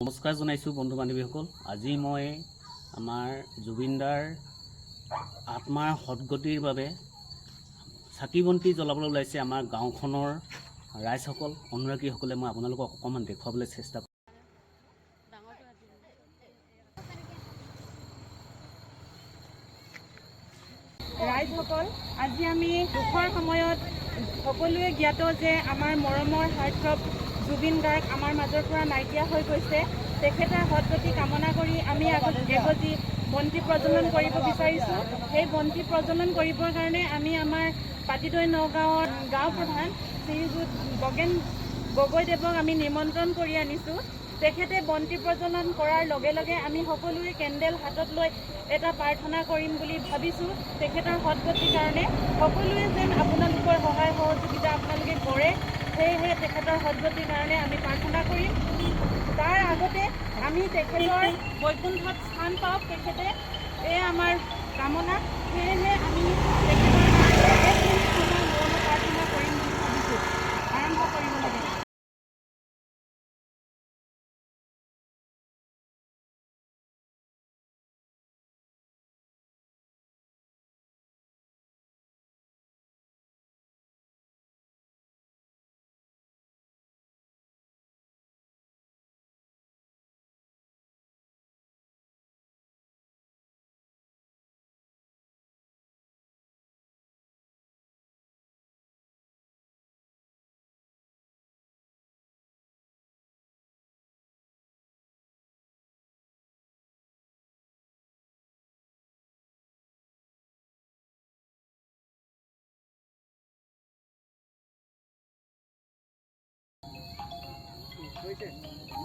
নমস্কাৰ জনাইছোঁ বন্ধু বান্ধৱীসকল। আজি মই আমাৰ জুবিনদাৰ আত্মাৰ সদ্গতিৰ বাবে চাকি বন্তি জ্বলাবলৈ ওলাইছে আমাৰ গাঁওখনৰ ৰাইজসকল, অনুৰাগীসকলে। মই আপোনালোকক অকণমান দেখুৱাবলৈ চেষ্টা কৰিম। ৰাইজসকল, আজি আমি দুখৰ সময়ত সকলোৱে জ্ঞাত যে আমাৰ মৰমৰ হাৰ্টথ্ৰব জুবিন গাৰ্গ আমাৰ মাজৰ পৰা নাইকিয়া হৈ গৈছে। তেখেতৰ সদ্গতি কামনা কৰি আমি এগজি বন্তি প্ৰজ্বলন কৰিব বিচাৰিছোঁ। সেই বন্তি প্ৰজ্বলন কৰিবৰ কাৰণে আমি আমাৰ পাটিদৈ নগাঁৱৰ গাঁও প্ৰধান শ্ৰীযুত বগেন গগৈদেৱক আমি নিমন্ত্ৰণ কৰি আনিছোঁ। তেখেতে বন্তি প্ৰজ্বলন কৰাৰ লগে লগে আমি সকলোৱে কেণ্ডেল হাতত লৈ এটা প্ৰাৰ্থনা কৰিম বুলি ভাবিছোঁ। তেখেতৰ সদ্গতিৰ কাৰণে সকলোৱে যেন আপোনালোকৰ সহায় সহযোগিতা আপোনালোকে কৰে, সেয়েহে তেখেতৰ সদ্গতিৰ কাৰণে আমি প্ৰাৰ্থনা কৰিম। তাৰ আগতে আমি তেখেতৰ বৈকুণ্ঠত স্থান পাওক, তেখেতে এয়া আমাৰ কামনা। সেয়েহে আমি তেখেতৰ কাৰণে মৌন প্ৰাৰ্থনা কৰিম বুলি ভাবিছোঁ। আৰম্ভ কৰিব লাগে।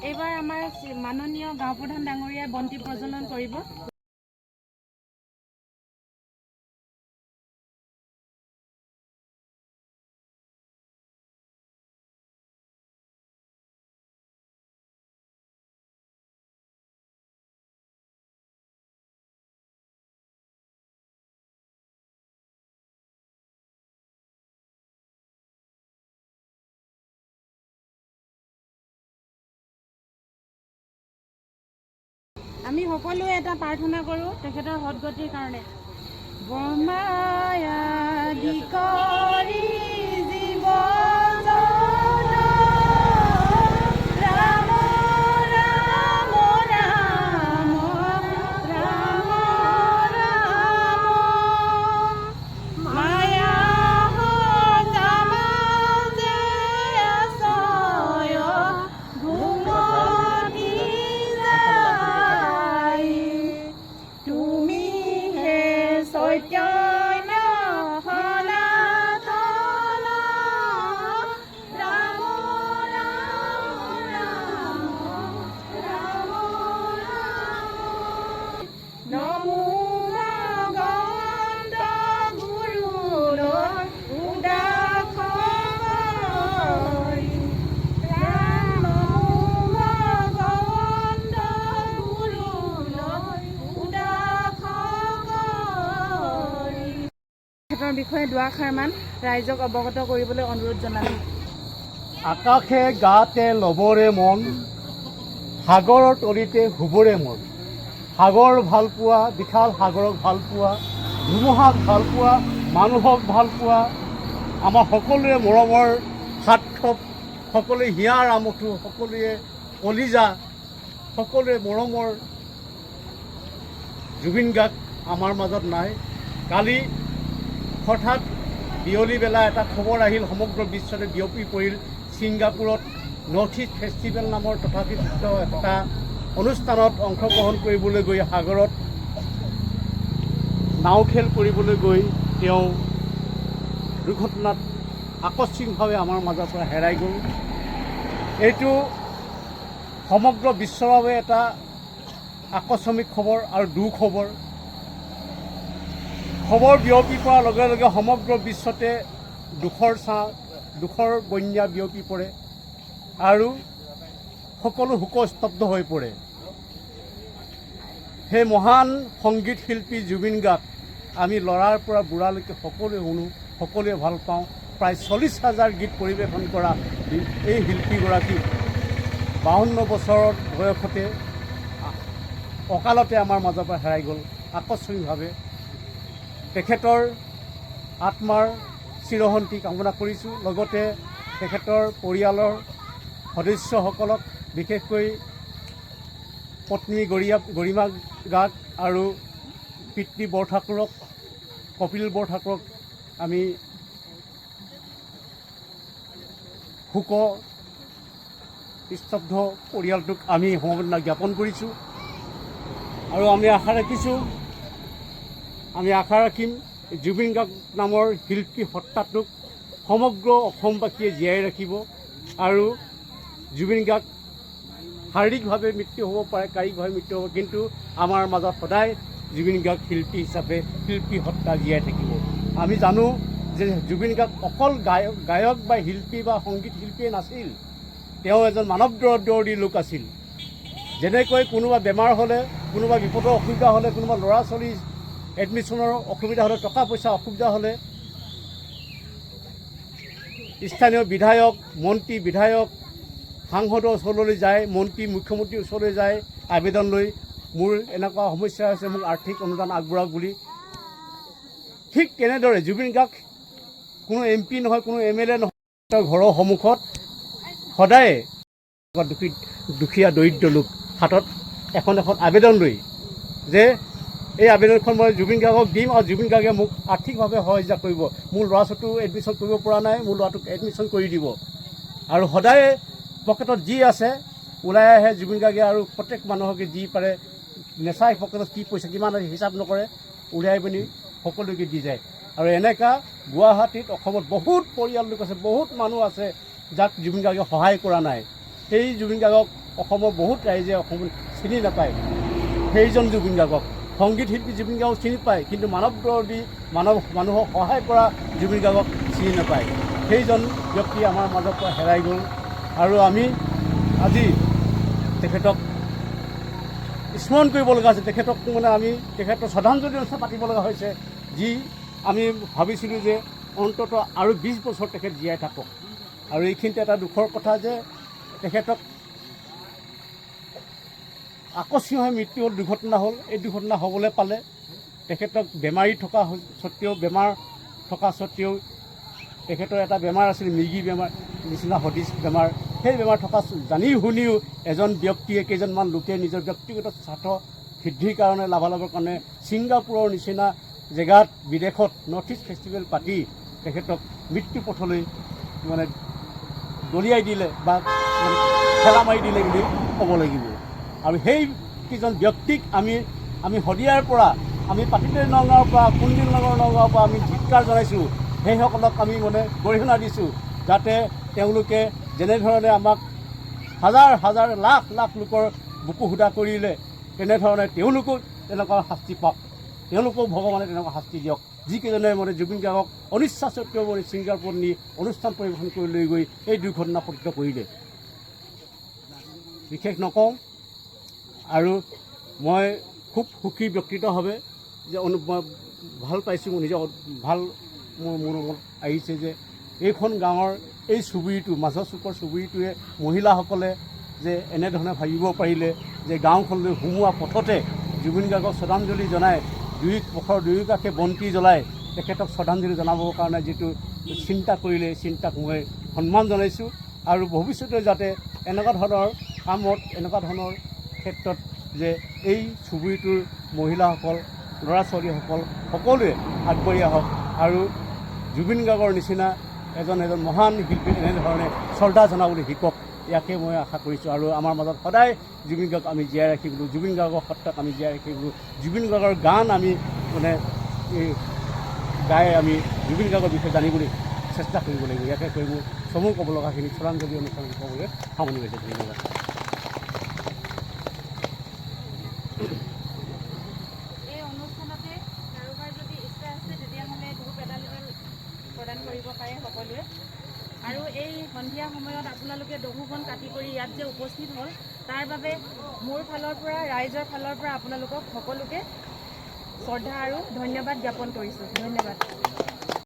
এইবাৰ আমাৰ মাননীয় গাঁও প্ৰধান ডাঙৰীয়াই বন্তি প্ৰজ্বলন কৰিব। আমি সকলোৱে এটা প্ৰাৰ্থনা কৰোঁ তেখেতৰ সদ্গতিৰ কাৰণে। বৰমায়াদি কৰি জীৱন ৰাম ৰাম ৰাম ৰাম ৰাম মায়া সমাজে আছয় ঘুমতি তুমি হে চৈতন্য সনাতন ৰাম ৰাম ৰাম ৰাম ৰাম নমো ভগৱন্ত গুৰুৰ উদাস কৰি ৰাম ভগৱন্ত গুৰুৰ উদাস কৰি তেখেতৰ বিষয়ে দুআষাৰমান ৰাইজক অৱগত কৰিবলৈ অনুৰোধ জনালোঁ। আকাশে গাতে ল'বৰে মন, সাগৰৰ তলিতে শুবৰে মন। সাগৰ ভাল পোৱা, বিশাল সাগৰক ভাল পোৱা, ধুমুহাক ভাল পোৱা, মানুহক ভাল পোৱা, আমাৰ সকলোৰে মৰমৰ হাৰ্টথ্ৰব, সকলোৱে হিয়াৰ আমঠু, সকলোৱে কলিজা, সকলোৱে মৰমৰ জুবিন গাৰ্গ আমাৰ মাজত নাই। কালি হঠাৎ বিয়লি বেলা এটা খবৰ আহিল, সমগ্ৰ বিশ্বতে বিয়পি পৰিল। ছিংগাপুৰত নৰ্থ ইষ্ট ফেষ্টিভেল নামৰ তথাকথিত এটা অনুষ্ঠানত অংশগ্ৰহণ কৰিবলৈ গৈ সাগৰত নাও খেল কৰিবলৈ গৈ তেওঁ দুৰ্ঘটনাত আকস্মিকভাৱে আমাৰ মাজৰ পৰা হেৰাই গ'ল। এইটো সমগ্ৰ বিশ্বৰ বাবে এটা আকস্মিক খবৰ আৰু দুঃখবৰ। খবৰ বিয়পি পৰাৰ লগে লগে সমগ্ৰ বিশ্বতে দুখৰ বন্যা বিয়পি পৰে আৰু সকলো শোকস্তব্ধ হৈ পৰে। সেই মহান সংগীত শিল্পী জুবিন গাৰ্গ আমি ল'ৰাৰ পৰা বুঢ়ালৈকে সকলোৱে শুনো, সকলোৱে ভাল পাওঁ। প্ৰায় 40,000 গীত পৰিৱেশন কৰা এই শিল্পীগৰাকী 52 বছৰৰ বয়সতে অকালতে আমাৰ মাজৰ পৰা হেৰাই গ'ল। আকস্মিকভাৱে তেখেতৰ আত্মাৰ চিৰশান্তি কামনা কৰিছোঁ। লগতে তেখেতৰ পৰিয়ালৰ সদস্যসকলক, বিশেষকৈ পত্নী গৰিমা গাৰ্গ আৰু পিতৃ বৰঠাকুৰক, কপিল বৰঠাকুৰক আমি শোক স্তব্ধ পৰিয়ালটোক আমি সমবেদনা জ্ঞাপন কৰিছোঁ। আৰু আমি আশা ৰাখিম জুবিন গাৰ্গ নামৰ শিল্পী সত্তাটোক সমগ্ৰ অসমবাসীয়ে জীয়াই ৰাখিব। আৰু জুবিন গাৰ্গ শাৰীৰিকভাৱে মৃত্যু হ'ব পাৰে, কায়িকভাৱে মৃত্যু হ'ব, কিন্তু আমাৰ মাজত সদায় জুবিন গাৰ্গ শিল্পী হিচাপে শিল্পী সত্তা জীয়াই থাকিব। আমি জানো যে জুবিন গাৰ্গ অকল গায়ক বা শিল্পী বা সংগীত শিল্পীয়ে নাছিল, তেওঁ এজন মানৱদৰ্দী লোক আছিল। যেনেকৈ কোনোবা বেমাৰ হ'লে, কোনোবা বিপদৰ অসুবিধা হ'লে, কোনোবা ল'ৰা ছোৱালী এডমিশ্যনৰ অসুবিধা হ'লে, টকা পইচা অসুবিধা হ'লে স্থানীয় বিধায়ক, মন্ত্ৰী, বিধায়ক, সাংসদৰ ওচৰলৈ যায়, মন্ত্ৰী, মুখ্যমন্ত্ৰীৰ ওচৰলৈ যায় আবেদন লৈ, মোৰ এনেকুৱা সমস্যা হৈছে, মোক আৰ্থিক অনুদান আগবঢ়াওক বুলি। ঠিক তেনেদৰে জুবিন গাৰ্গ কোনো MP নহয়, কোনো MLA নহয়, তেওঁৰ ঘৰৰ সন্মুখত সদায় দুখীয়া দৰিদ্ৰ লোক হাতত এখন আবেদন লৈ যে এই আবেদনখন মই জুবিন গাৰ্গক দিম আৰু জুবিন গাৰ্গে মোক আৰ্থিকভাৱে সহযোগ কৰিব। মোৰ ল'ৰা ছোৱালীটো এডমিশ্যন কৰিব পৰা নাই, মোৰ ল'ৰাটোক এডমিশ্যন কৰি দিব। আৰু সদায় পকেটত যি আছে ওলাই আহে জুবিন গাৰ্গে, আৰু প্ৰত্যেক মানুহকে যি পাৰে নেচাই পকেটত কি পইচা কিমান হিচাপ নকৰে, উলিয়াই পিনি সকলোকে দি যায়। আৰু এনেকুৱা গুৱাহাটীত, অসমত বহুত পৰিয়াল লোক আছে, বহুত মানুহ আছে যাক জুবিন গাৰ্গে সহায় কৰা নাই। সেই জুবিন গাৰ্গক অসমৰ বহুত ৰাইজে অসমত চিনি নাপায়। সেইজন জুবিন গাৰ্গক সংগীত শিল্পী জুবিন গাৰ্গক চিনি পায়, কিন্তু মানৱদৰ্দী মানুহক সহায় কৰা জুবিন গাৰ্গক চিনি নাপায়। সেইজন ব্যক্তি আমাৰ মাজৰ পৰা হেৰাই গ'ল। আৰু আমি আজি তেখেতক স্মৰণ কৰিব লগা হৈছে। তেখেতক আমি তেখেতৰ শ্ৰদ্ধাঞ্জলি অনুষ্ঠান পাতিব লগা হৈছে, যি আমি ভাবিছিলোঁ যে অন্ততঃ আৰু 20 বছৰ তেখেত জীয়াই থাকক। আৰু এইখিনিতে এটা দুখৰ কথা যে তেখেতক আকস্মিকভাৱে মৃত্যু হ'ল, দুৰ্ঘটনা হ'ল। এই দুৰ্ঘটনা হ'বলৈ পালে তেখেতক বেমাৰী থকা স্বত্তেও তেখেতৰ এটা বেমাৰ আছিল, মৃগী বেমাৰ নিচিনা সদৃশ বেমাৰ। সেই বেমাৰ থকা জানি শুনিও এজন ব্যক্তিয়ে, কেইজনমান লোকে নিজৰ ব্যক্তিগত স্বাৰ্থ সিদ্ধিৰ কাৰণে, লাভালাভৰ কাৰণে ছিংগাপুৰৰ নিচিনা জেগাত, বিদেশত নৰ্থ ইষ্ট ফেষ্টিভেল পাতি তেখেতক মৃত্যু পথলৈ দলিয়াই দিলে বা ঠেলা মাৰি দিলে বুলি ক'ব লাগিব। আৰু সেইকেইজন ব্যক্তিক আমি শদিয়াৰ পৰা, আমি পাতিতেই নগাঁৱৰ পৰা, কুন্দিল নগাঁৱৰ পৰা আমি ধিক্কাৰ জনাইছোঁ। সেইসকলক আমি গৰিহণা দিছোঁ, যাতে তেওঁলোকে যেনেধৰণে আমাক হাজাৰ হাজাৰ লাখ লাখ লোকৰ বুকু সুদা কৰিলে, তেনেধৰণে তেওঁলোকো তেনেকুৱা শাস্তি পাওক, তেওঁলোকেও ভগৱানে তেনেকুৱা শাস্তি দিয়ক। যিকেইজনে জুবিন গাৰ্গক অনিচ্ছা স্বত্বেও ছিংগাপুৰত নি অনুষ্ঠান পৰিৱেশন কৰি লৈ গৈ এই দুৰ্ঘটনা পতিত কৰিলে। বিশেষ নকওঁ। আৰু মই খুব সুখী ব্যক্তিগতভাৱে যে মই ভাল পাইছোঁ, মোৰ মনত আহিছে যে এইখন গাঁৱৰ এই চুবুৰীটো, মাজৰ চুকৰ চুবুৰীটোৱে মহিলাসকলে যে এনেধৰণে ভাবিব পাৰিলে যে গাঁওখনলৈ সোমোৱা পথতে জুবিন গাৰ্গক শ্ৰদ্ধাঞ্জলি জনাই, দুয়োকাষে বন্তি জ্বলাই তেখেতক শ্ৰদ্ধাঞ্জলি জনাবৰ কাৰণে যিটো চিন্তা কৰিলে, এই চিন্তাক মই সন্মান জনাইছোঁ। আৰু ভৱিষ্যতে যাতে এনেকুৱা ধৰণৰ কামত, এনেকুৱা ধৰণৰ ক্ষেত্ৰত যে এই চুবুৰীটোৰ মহিলাসকল, ল'ৰা ছোৱালীসকল সকলোৱে আগবাঢ়ি আহক আৰু জুবিন গাৰ্গৰ নিচিনা এজন মহান শিল্পীক এনেধৰণে শ্ৰদ্ধা জনাবলৈ শিকক, ইয়াকে মই আশা কৰিছোঁ। আৰু আমাৰ মাজত সদায় জুবিন গাৰ্গক আমি জীয়াই ৰাখিবলৈ, জুবিন গাৰ্গৰ সত্তাক আমি জীয়াই ৰাখিবলৈ, জুবিন গাৰ্গৰ গান আমি গাই আমি জুবিন গাৰ্গৰ বিষয়ে জানিবলৈ চেষ্টা কৰিব লাগিব। ইয়াকে কৈ মোৰ চমু ক'ব লগাখিনি শ্ৰদ্ধাঞ্জলি অনুষ্ঠান ক'বলৈ সামৰণি মাৰিছোঁ। ধন্যবাদ। এই অনুষ্ঠানতে কাৰোবাৰ যদি ইচ্ছা আছে তেতিয়াহ'লে ধূপ এডাল প্ৰদান কৰিব পাৰে সকলোৱে। আৰু এই সন্ধিয়া সময়ত আপোনালোকে দহু বন কাটি কৰি ইয়াত যে উপস্থিত হ'ল, তাৰ বাবে মোৰ ফালৰ পৰা, ৰাইজৰ ফালৰ পৰা আপোনালোকক সকলোকে শ্ৰদ্ধা আৰু ধন্যবাদ জ্ঞাপন কৰিছোঁ। ধন্যবাদ।